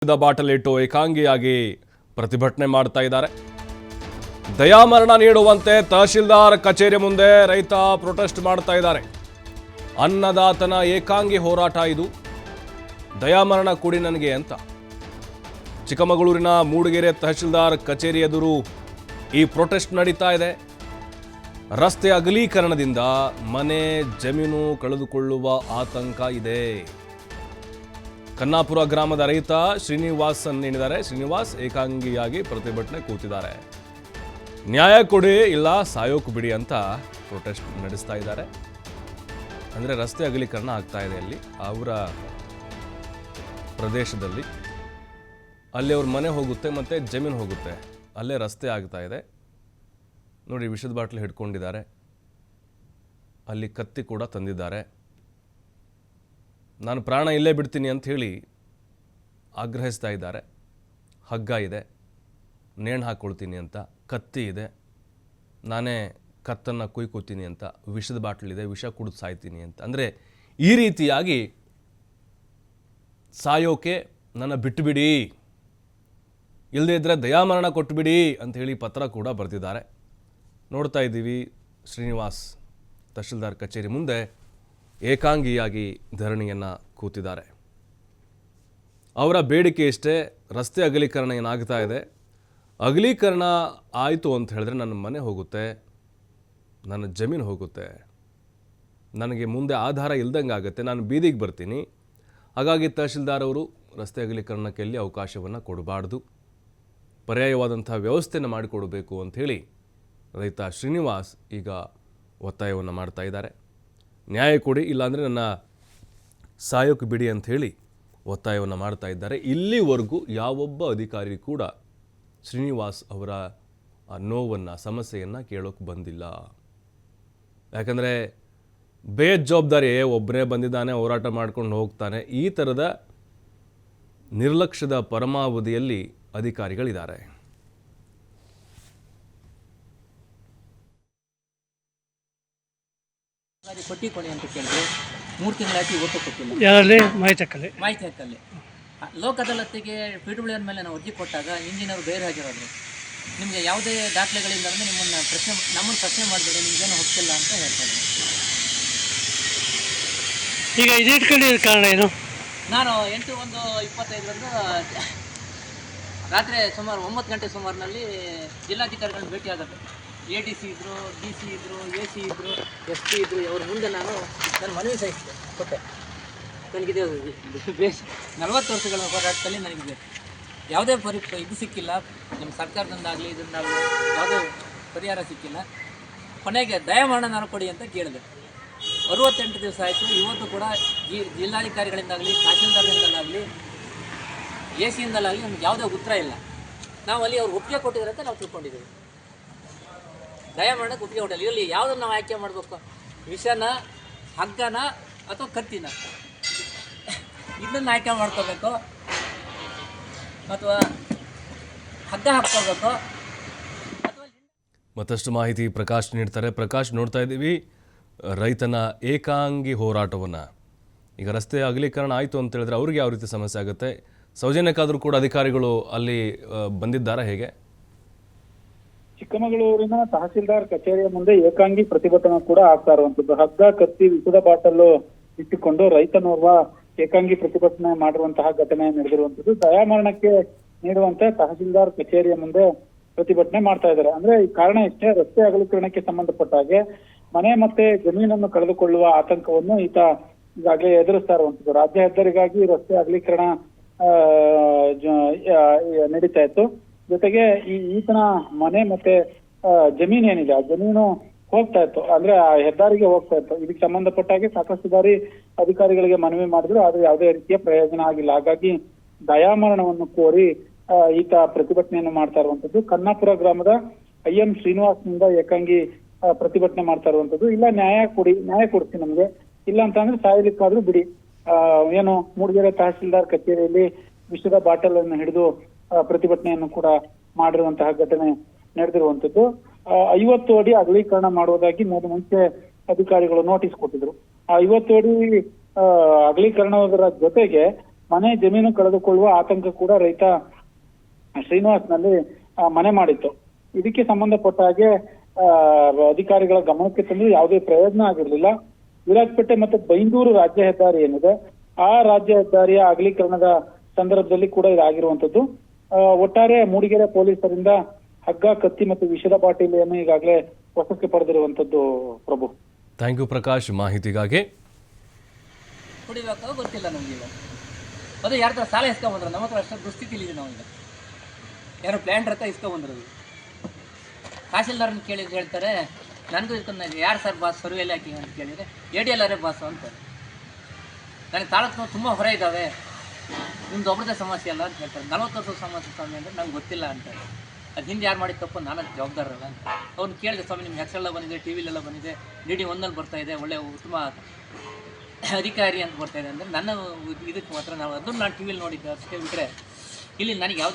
Bottle ಇಟ್ಟು ಏಕಾಂಗಿಯಾಗಿ ಪ್ರತಿಭಟನೆ ಮಾಡ್ತಾ ಇದ್ದಾರೆ. ದಯಾಮರಣ ನೀಡುವಂತೆ ತಹಶೀಲ್ದಾರ್ ಕಚೇರಿ ಮುಂದೆ ರೈತ ಪ್ರೊಟೆಸ್ಟ್ ಮಾಡ್ತಾ ಇದ್ದಾರೆ. ಅನ್ನದಾತನ ಏಕಾಂಗಿ ಹೋರಾಟ ಇದು. ದಯಾಮರಣ ಕೊಡಿ ನನಗೆ ಅಂತ ಚಿಕ್ಕಮಗಳೂರಿನ ಮೂಡಿಗೆರೆ ತಹಶೀಲ್ದಾರ್ ಕಚೇರಿ ಎದುರು ಈ ಪ್ರೊಟೆಸ್ಟ್ ನಡೀತಾ ಇದೆ. ರಸ್ತೆ ಅಗಲೀಕರಣದಿಂದ ಮನೆ ಜಮೀನು ಕಳೆದುಕೊಳ್ಳುವ ಆತಂಕ ಇದೆ. ಕನ್ನಾಪುರ ಗ್ರಾಮದ ರೈತ ಶ್ರೀನಿವಾಸ್ ಏನಿದ್ದಾರೆ, ಶ್ರೀನಿವಾಸ್ ಏಕಾಂಗಿಯಾಗಿ ಪ್ರತಿಭಟನೆ ಕೂತಿದ್ದಾರೆ. ನ್ಯಾಯ ಕೊಡಿ ಇಲ್ಲ ಸಾಯೋಕು ಬಿಡಿ ಅಂತ ಪ್ರೊಟೆಸ್ಟ್ ನಡೆಸ್ತಾ ಇದ್ದಾರೆ. ಅಂದರೆ ರಸ್ತೆ ಅಗಲೀಕರಣ ಆಗ್ತಾ ಇದೆ ಅಲ್ಲಿ ಅವರ ಪ್ರದೇಶದಲ್ಲಿ. ಅಲ್ಲಿ ಅವ್ರ ಮನೆ ಹೋಗುತ್ತೆ ಮತ್ತು ಜಮೀನು ಹೋಗುತ್ತೆ, ಅಲ್ಲೇ ರಸ್ತೆ ಆಗ್ತಾ ಇದೆ. ನೋಡಿ, ವಿಷದ ಬಾಟ್ಲು ಹಿಡ್ಕೊಂಡಿದ್ದಾರೆ, ಅಲ್ಲಿ ಕತ್ತಿ ಕೂಡ ತಂದಿದ್ದಾರೆ. ನಾನು ಪ್ರಾಣ ಇಲ್ಲೇ ಬಿಡ್ತೀನಿ ಅಂತ ಹೇಳಿ ಆಗ್ರಹಿಸ್ತಾ ಇದ್ದಾರೆ. ಹಗ್ಗ ಇದೆ, ನೇಣು ಹಾಕ್ಕೊಳ್ತೀನಿ ಅಂತ, ಕತ್ತಿ ಇದೆ, ನಾನೇ ಕತ್ತನ್ನು ಕುಯ್ಕೋತೀನಿ ಅಂತ, ವಿಷದ ಬಾಟ್ಲಿದೆ, ವಿಷ ಕುಡಿದು ಸಾಯ್ತೀನಿ ಅಂತ. ಅಂದರೆ ಈ ರೀತಿಯಾಗಿ ಸಾಯೋಕೆ ನನ್ನ ಬಿಟ್ಟುಬಿಡಿ, ಇಲ್ಲದೇ ಇದ್ದರೆ ದಯಾಮರಣ ಕೊಟ್ಟುಬಿಡಿ ಅಂತ ಹೇಳಿ ಪತ್ರ ಕೂಡ ಬರೆದಿದ್ದಾರೆ. ನೋಡ್ತಾ ಇದ್ದೀವಿ, ಶ್ರೀನಿವಾಸ್ ತಹಶೀಲ್ದಾರ್ ಕಚೇರಿ ಮುಂದೆ ಏಕಾಂಗಿಯಾಗಿ ಧರಣಿಯನ್ನು ಕೂತಿದ್ದಾರೆ. ಅವರ ಬೇಡಿಕೆ ಇಷ್ಟೇ, ರಸ್ತೆ ಅಗಲೀಕರಣ ಏನಾಗ್ತಾ ಇದೆ, ಅಗಲೀಕರಣ ಆಯಿತು ಅಂತ ಹೇಳಿದ್ರೆ ನನ್ನ ಮನೆ ಹೋಗುತ್ತೆ, ನನ್ನ ಜಮೀನು ಹೋಗುತ್ತೆ, ನನಗೆ ಮುಂದೆ ಆಧಾರ ಇಲ್ದಂಗೆ ಆಗುತ್ತೆ, ನಾನು ಬೀದಿಗೆ ಬರ್ತೀನಿ. ಹಾಗಾಗಿ ತಹಶೀಲ್ದಾರ್ ಅವರು ರಸ್ತೆ ಅಗಲೀಕರಣಕ್ಕೆ ಎಲ್ಲಿ ಅವಕಾಶವನ್ನು ಕೊಡಬಾರ್ದು, ಪರ್ಯಾಯವಾದಂಥ ವ್ಯವಸ್ಥೆಯನ್ನು ಮಾಡಿಕೊಡಬೇಕು ಅಂಥೇಳಿ ರೈತ ಶ್ರೀನಿವಾಸ್ ಈಗ ಒತ್ತಾಯವನ್ನು ಮಾಡ್ತಾ ಇದ್ದಾರೆ. ನ್ಯಾಯ ಕೊಡಿ, ಇಲ್ಲಾಂದರೆ ನನ್ನ ಸಾಯೋಕೆ ಬಿಡಿ ಅಂಥೇಳಿ ಒತ್ತಾಯವನ್ನು ಮಾಡ್ತಾ ಇದ್ದಾರೆ. ಇಲ್ಲಿವರೆಗೂ ಯಾವೊಬ್ಬ ಅಧಿಕಾರಿ ಕೂಡ ಶ್ರೀನಿವಾಸ್ ಅವರ ನೋವನ್ನು, ಸಮಸ್ಯೆಯನ್ನು ಕೇಳೋಕೆ ಬಂದಿಲ್ಲ. ಯಾಕಂದರೆ ಬೇಜವಾಬ್ದಾರಿ, ಒಬ್ಬರೇ ಬಂದಿದ್ದಾನೆ, ಹೋರಾಟ ಮಾಡ್ಕೊಂಡು ಹೋಗ್ತಾನೆ, ಈ ಥರದ ನಿರ್ಲಕ್ಷ್ಯದ ಪರಮಾವಧಿಯಲ್ಲಿ ಅಧಿಕಾರಿಗಳಿದ್ದಾರೆ. ಕೊಟ್ಟಿ ಕೊಡಿ ಅಂತ ಕೇಳಿದ್ರು. 3 ತಿಂಗಳಾಯ್ತು, ಇವತ್ತು ಕೊಟ್ಟಿಲ್ಲ. ಯಾರಲ್ಲಿ ಮಾಹಿತಿ ಹಕ್ಕಲ್ಲಿ ಲೋಕ ಅದಾಲತ್ತಿಗೆ PWR ಮೇಲೆ ನಾವು ಅರ್ಜಿ ಕೊಟ್ಟಾಗ ಇಂಜಿನಿಯರ್ ಬೇರೆ ಹಾಕಿರೋದು. ನಿಮಗೆ ಯಾವುದೇ ದಾಖಲೆಗಳಿಂದ ನಮ್ಮನ್ನು ಪ್ರಶ್ನೆ ಮಾಡಬೇಡಿ, ನಿಮಗೇನು ಹೊಕ್ಕಿಲ್ಲ ಅಂತ ಹೇಳ್ತಾರೆ. ಈಗ ಇದಿಟ್ಕೊಂಡಿರೋ ಕಾರಣ ಏನು? ನಾನು 8/1/25ರಂದು ರಾತ್ರಿ ಸುಮಾರು 9 ಗಂಟೆ ಸುಮಾರಿನಲ್ಲಿ ಜಿಲ್ಲಾಧಿಕಾರಿಗಳನ್ನ ಭೇಟಿ ಆಗುತ್ತೆ. ADC ಇದ್ದರು, DC ಇದ್ದರು, AC ಇದ್ದರು, SP ಇದ್ದರು. ಅವ್ರ ಮುಂದೆ ನಾನು ನನ್ನ ಮನವಿ ಸಹಿಸಿದೆ, ಕೊಟ್ಟೆ. ನನಗಿದೆ 40 ವರ್ಷಗಳ ಹೋರಾಟದಲ್ಲಿ ನನಗಿದೆ ಯಾವುದೇ ಇದು ಸಿಕ್ಕಿಲ್ಲ, ನಮ್ಮ ಸರ್ಕಾರದಿಂದಾಗಲಿ ಇದರಿಂದಾಗಲಿ ಯಾವುದೇ ಪರಿಹಾರ ಸಿಕ್ಕಿಲ್ಲ. ಕೊನೆಗೆ ದಯಾಮರಣ ನಾನು ಕೊಡಿ ಅಂತ ಕೇಳಿದೆ. 68 ದಿವಸ ಆಯಿತು. ಇವತ್ತು ಕೂಡ ಜಿಲ್ಲಾಧಿಕಾರಿಗಳಿಂದಾಗಲಿ, ತಹಶೀಲ್ದಾರ್ದಿಂದಲಾಗಲಿ, AC ಯಿಂದಲಾಗಲಿ ನಮ್ಗೆ ಯಾವುದೇ ಉತ್ತರ ಇಲ್ಲ. ನಾವು ಅಲ್ಲಿ ಅವ್ರು ಒಪ್ಪಿಗೆ ಕೊಟ್ಟಿದ್ದಾರೆ ಅಂತ ನಾವು ತಿಳ್ಕೊಂಡಿದ್ದೀವಿ. ದಯಾಮರಣಕ್ಕೆ ಒಪ್ಪಿಗೆ ಕೊಟ್ಟಿಲ್ಲ. ಇದರಲ್ಲಿ ಯಾವುದನ್ನು ನಾವು ಆಯ್ಕೆ ಮಾಡಬೇಕು? ವಿಷನ, ಹಗ್ಗನ ಅಥವಾ ಕತ್ತಿನ? ಇದನ್ನು ಆಯ್ಕೆ ಮಾಡ್ಕೋಬೇಕು ಅಥವಾ ಹಗ್ಗ ಹಾಕ್ಕೋಬೇಕು ಅಥವಾ ಮತ್ತಷ್ಟು ಮಾಹಿತಿ ಪ್ರಕಾಶ್ ನೀಡ್ತಾರೆ. ಪ್ರಕಾಶ್, ನೋಡ್ತಾ ಇದ್ದೀವಿ ರೈತನ ಏಕಾಂಗಿ ಹೋರಾಟವನ್ನು. ಈಗ ರಸ್ತೆ ಅಗಲೀಕರಣ ಆಯಿತು ಅಂತ ಹೇಳಿದ್ರೆ ಅವ್ರಿಗೆ ಯಾವ ರೀತಿ ಸಮಸ್ಯೆ ಆಗುತ್ತೆ? ಸೌಜನ್ಯಕ್ಕಾದರೂ ಕೂಡ ಅಧಿಕಾರಿಗಳು ಅಲ್ಲಿ ಬಂದಿದ್ದಾರಾ, ಹೇಗೆ? ಚಿಕ್ಕಮಗಳೂರಿನ ತಹಸೀಲ್ದಾರ್ ಕಚೇರಿಯ ಮುಂದೆ ಏಕಾಂಗಿ ಪ್ರತಿಭಟನೆ ಕೂಡ ಆಗ್ತಾ ಇರುವಂತದ್ದು. ಹಗ್ಗ, ಕತ್ತಿ, ವಿಷದ ಬಾಟಲ್ ಇಟ್ಟುಕೊಂಡು ರೈತನೋರ್ವ ಏಕಾಂಗಿ ಪ್ರತಿಭಟನೆ ಮಾಡಿರುವಂತಹ ಘಟನೆ ನಡೆದಿರುವಂತದ್ದು. ದಯಾಮರಣಕ್ಕೆ ನೀಡುವಂತೆ ತಹಸೀಲ್ದಾರ್ ಕಚೇರಿಯ ಮುಂದೆ ಪ್ರತಿಭಟನೆ ಮಾಡ್ತಾ ಇದ್ದಾರೆ. ಅಂದ್ರೆ ಈ ಕಾರಣ ಇಷ್ಟೇ, ರಸ್ತೆ ಅಗಲೀಕರಣಕ್ಕೆ ಸಂಬಂಧಪಟ್ಟ ಹಾಗೆ ಮನೆ ಮತ್ತೆ ಜಮೀನನ್ನು ಕಳೆದುಕೊಳ್ಳುವ ಆತಂಕವನ್ನು ಈತ ಈಗಾಗಲೇ ಎದುರಿಸ್ತಾ ಇರುವಂತದ್ದು. ರಾಜ್ಯ ಹೆದ್ದಾರಿಗಾಗಿ ರಸ್ತೆ ಅಗಲೀಕರಣ ನಡೀತಾ ಇತ್ತು. ಜೊತೆಗೆ ಈತನ ಮನೆ ಮತ್ತೆ ಜಮೀನ್ ಏನಿದೆ, ಆ ಜಮೀನು ಹೋಗ್ತಾ ಇತ್ತು, ಅಂದ್ರೆ ಆ ಹೆದ್ದಾರಿಗೆ ಹೋಗ್ತಾ ಇತ್ತು. ಇದಕ್ಕೆ ಸಂಬಂಧಪಟ್ಟ ಹಾಗೆ ಸಾಕಷ್ಟು ಬಾರಿ ಅಧಿಕಾರಿಗಳಿಗೆ ಮನವಿ ಮಾಡಿದ್ರು, ಆದ್ರೆ ಯಾವುದೇ ರೀತಿಯ ಪ್ರಯೋಜನ ಆಗಿಲ್ಲ. ಹಾಗಾಗಿ ದಯಾಮರಣವನ್ನು ಕೋರಿ ಈತ ಪ್ರತಿಭಟನೆಯನ್ನು ಮಾಡ್ತಾ ಇರುವಂತದ್ದು. ಕನ್ನಾಪುರ ಗ್ರಾಮದ IM ಶ್ರೀನಿವಾಸ್ನಿಂದ ಏಕಾಂಗಿ ಪ್ರತಿಭಟನೆ ಮಾಡ್ತಾ ಇರುವಂತದ್ದು. ಇಲ್ಲ, ನ್ಯಾಯ ಕೊಡ್ತೀನಿ ನಮ್ಗೆ, ಇಲ್ಲ ಅಂತ ಅಂದ್ರೆ ಸಾಯಲಿಕ್ಕಾದ್ರೂ ಬಿಡಿ. ಏನು ಮೂಡಿಗೆರೆ ತಹಸೀಲ್ದಾರ್ ಕಚೇರಿಯಲ್ಲಿ ವಿಷದ ಬಾಟಲ್ ಅನ್ನು ಹಿಡಿದು ಪ್ರತಿಭಟನೆಯನ್ನು ಕೂಡ ಮಾಡಿರುವಂತಹ ಘಟನೆ ನಡೆದಿರುವಂತದ್ದು. 50 ಅಡಿ ಅಗಲೀಕರಣ ಮಾಡುವುದಾಗಿ ಮುಂಚೆ ಅಧಿಕಾರಿಗಳು ನೋಟಿಸ್ ಕೊಟ್ಟಿದ್ರು. ಆ 50 ಅಡಿ ಅಗಲೀಕರಣದ ಜೊತೆಗೆ ಮನೆ ಜಮೀನು ಕಳೆದುಕೊಳ್ಳುವ ಆತಂಕ ಕೂಡ ರೈತ ಶ್ರೀನಿವಾಸ್ನಲ್ಲಿ ಮನೆ ಮಾಡಿತ್ತು. ಇದಕ್ಕೆ ಸಂಬಂಧಪಟ್ಟ ಹಾಗೆ ಅಧಿಕಾರಿಗಳ ಗಮನಕ್ಕೆ ತಂದು ಯಾವುದೇ ಪ್ರಯೋಜನ ಆಗಿರಲಿಲ್ಲ. ವಿರಾಜಪೇಟೆ ಮತ್ತು ಬೈಂದೂರು ರಾಜ್ಯ ಹೆದ್ದಾರಿ ಏನಿದೆ, ಆ ರಾಜ್ಯ ಹೆದ್ದಾರಿಯ ಅಗಲೀಕರಣದ ಸಂದರ್ಭದಲ್ಲಿ ಕೂಡ ಇದಾಗಿರುವಂತದ್ದು. ಒಟ್ಟಾರೆ ಮೂಡಿಗೆರೆ ಪೊಲೀಸರಿಂದ ಹಗ್ಗ, ಕತ್ತಿ ಮತ್ತು ವಿಷದ ಬಾಟಲಿಯನ್ನು ಈಗಾಗಲೇ ವಶಕ್ಕೆ ಪಡೆದಿರುವಂತದ್ದು. ಪ್ರಭು, ಥ್ಯಾಂಕ್ ಯು ಪ್ರಕಾಶ್ ಮಾಹಿತಿಗಾಗಿ. ಕುಡಿಬೇಕಾಗ ಗೊತ್ತಿಲ್ಲ ನಮ್ಗೆ ಈಗ. ಅದು ಯಾರ ಹತ್ರ ಸಾಲ ಇಸ್ಕೊಂಬಂದ್ರೆ ನಮ್ಮ ಹತ್ರ ಅಷ್ಟು ದುಸ್ಥಿತಿಲಿದೆ ನಾವು ಈಗ. ಯಾರೋ ಪ್ಲ್ಯಾಂಟ್ ಹತ್ರ ಇಸ್ಕೊಂಬಂದ್ರದು. ತಹಸೀಲ್ದಾರನ್ನ ಕೇಳಿದ್ರೆ ಹೇಳ್ತಾರೆ ನನಗೂ ಇಸ್ಕೊಂಡು ಯಾರು ಸರ್ ಬಾಸ್ ಸರ್ವೆಯಲ್ಲಿ ಹಾಕಿ ಅಂತ ಕೇಳಿದರೆ ADLRೇ ಬಾಸು ಅಂತಾರೆ. ನನಗೆ ತಾಲೂಕು ತುಂಬ ಹೊರ ಇದ್ದಾವೆ, ನಿಮ್ದು ಒಬ್ಬರದೇ ಸಮಸ್ಯೆ ಅಲ್ಲ ಅಂತ ಹೇಳ್ತಾರೆ. 40 ವರ್ಷದ ಸಮಸ್ಯೆ ಸ್ವಾಮಿ ಅಂದರೆ ನಂಗೆ ಗೊತ್ತಿಲ್ಲ ಅಂತಾರೆ. ಅದು ಹಿಂದೆ ಯಾರು ಮಾಡಿದ ತಪ್ಪು ನಾನು ಜವಾಬ್ದಾರಲ್ಲ ಅಂತ. ಅವ್ರನ್ನ ಕೇಳಿದೆ, ಸ್ವಾಮಿ ನಿಮ್ಗೆ ಹೆಸರೆಲ್ಲ ಬಂದಿದೆ, TV-ಲೆಲ್ಲ ಬಂದಿದೆ, DD 1ನಲ್ಲಿ ಬರ್ತಾ ಇದೆ, ಒಳ್ಳೆ ಉತ್ತಮ ಅಧಿಕಾರಿ ಅಂತ ಬರ್ತಾ ಇದೆ ಅಂದರೆ ನನ್ನ ಇದಕ್ಕೆ ಮಾತ್ರ ನಾವು ಅದನ್ನು ನಾನು TV-ಲಿ ನೋಡಿದ್ದೆ ಅಷ್ಟೇ ಬಿಟ್ಟರೆ ಇಲ್ಲಿ ನನಗೆ ಯಾವುದೇ